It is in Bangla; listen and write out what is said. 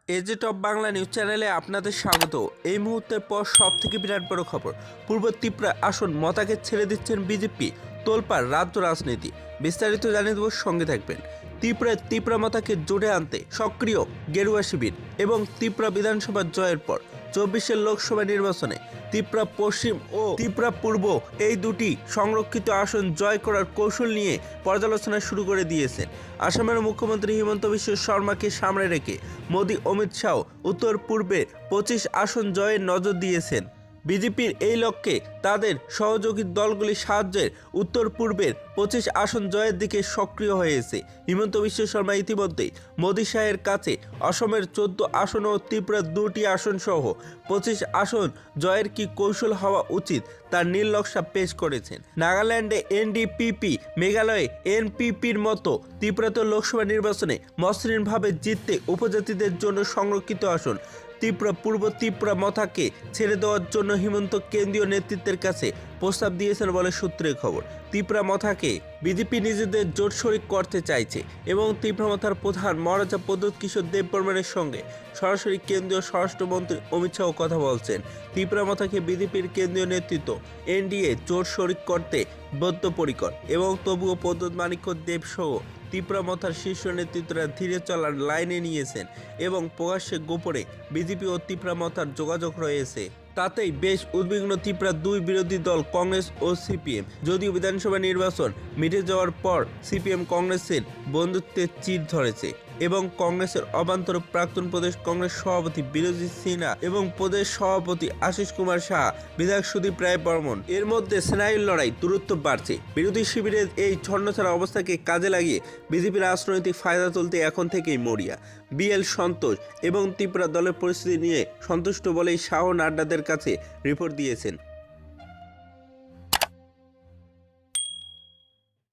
এজে টপ বাংলা নিউজ চ্যানেলে আপনাদের স্বাগত। এই মুহূর্তের পর সবথেকে বিরাট বড় খবর, পূর্ব ত্রিপুরা আসন মতাকে ছেড়ে দিচ্ছেন বিজেপি। তোলপাড় রাজ্য রাজনীতি, বিস্তারিত জানিয়ে দেব, সঙ্গে থাকবেন। ত্রিপুরায় ত্রিপুরা মতাকে জোরে আনতে সক্রিয় গেরুয়া শিবির এবং ত্রিপুরা বিধানসভার জয়ের পর 24-এর লোকসভা নির্বাচনে ত্রিপুরা পশ্চিম ও ত্রিপুরা পূর্ব এই দুটি সংরক্ষিত আসন জয় করার কৌশল নিয়ে পর্যালোচনা শুরু করে দিয়েছেন। আসামের মুখ্যমন্ত্রী হিমন্ত বিশ্ব শর্মাকে সামনে রেখে মোদি অমিত শাহ উত্তর পূর্বে 25 আসন জয়ের নজর দিয়েছেন। বিজেপির এই লক্ষ্যে তাদের সহযোগী দলগুলির সাহায্যের উত্তর পূর্বের 25 আসন জয়ের দিকে সক্রিয় হয়েছে। হিমন্ত বিশ্ব শর্মা ইতিমধ্যেই মোদি শাহের কাছে অসমের 14 আসন ও ত্রিপুরার 2টি আসন সহ 25 আসন জয়ের কি কৌশল হওয়া উচিত তার নীল নকশা পেশ করেছেন। নাগাল্যান্ডে এনডিপিপি, মেঘালয়ে এনপিপির মতো ত্রিপুরাতে লোকসভা নির্বাচনে মসৃণভাবে জিততে উপজাতিদের জন্য সংরক্ষিত আসন ত্রিপুরা পূর্ব ত্রিপুরা মথাকে ছেড়ে দেওয়ার জন্য হিমন্ত কেন্দ্রীয় নেতৃত্বের কাছে প্রস্তাব দিয়েছেন বলে সূত্রের খবর। ত্রিপুরা মথাকে বিজেপি নিজেদের জোট শরিক করতে চাইছে এবং ত্রিপুরা মথার প্রধান মহারাজা প্রদ্যোৎ কিশোর দেববর্মনের সঙ্গে সরাসরি কেন্দ্রীয় স্বরাষ্ট্রমন্ত্রী অমিত শাহ কথা বলছেন। ত্রিপুরা মথাকে বিজেপির কেন্দ্রীয় নেতৃত্ব এনডিএ জোট শরিক করতে বদ্ধপরিকর এবং তবুও প্রদ্যোৎ মাণিক্য দেব সহ ত্রিপুরা মথার শীর্ষ নেতৃত্বরা ধীরে চলার লাইনে নিয়েছেন এবং প্রকাশ্যে গোপনে বিজেপি ও ত্রিপুরা মথার যোগাযোগ রয়েছে। তাতেই বেশ উদ্বিগ্ন ত্রিপুরার দুই বিরোধী দল কংগ্রেস ও সিপিএম। যদিও বিধানসভা নির্বাচন মিটে যাওয়ার পর সিপিএম কংগ্রেসের বন্ধুত্বের চির ধরেছে এবং কংগ্রেসের অবান্তর প্রাক্তন প্রদেশ কংগ্রেস সভাপতি বিরোধী সিনহা এবং প্রদেশ সভাপতি আশিস কুমার সাহা, বিধায়ক সুদীপ রায় বর্মন এর মধ্যে স্নায়ুর লড়াই দূরত্ব বাড়ছে। বিরোধী শিবিরের এই ছন্নছাড়া অবস্থাকে কাজে লাগিয়ে বিজেপির রাজনৈতিক ফায়দা তুলতে এখন থেকেই মরিয়া। বিএল সন্তোষ এবং ত্রিপুরা দলের পরিস্থিতি নিয়ে সন্তুষ্ট বলেই শাহ নাড্ডাদের কাছে রিপোর্ট দিয়েছেন।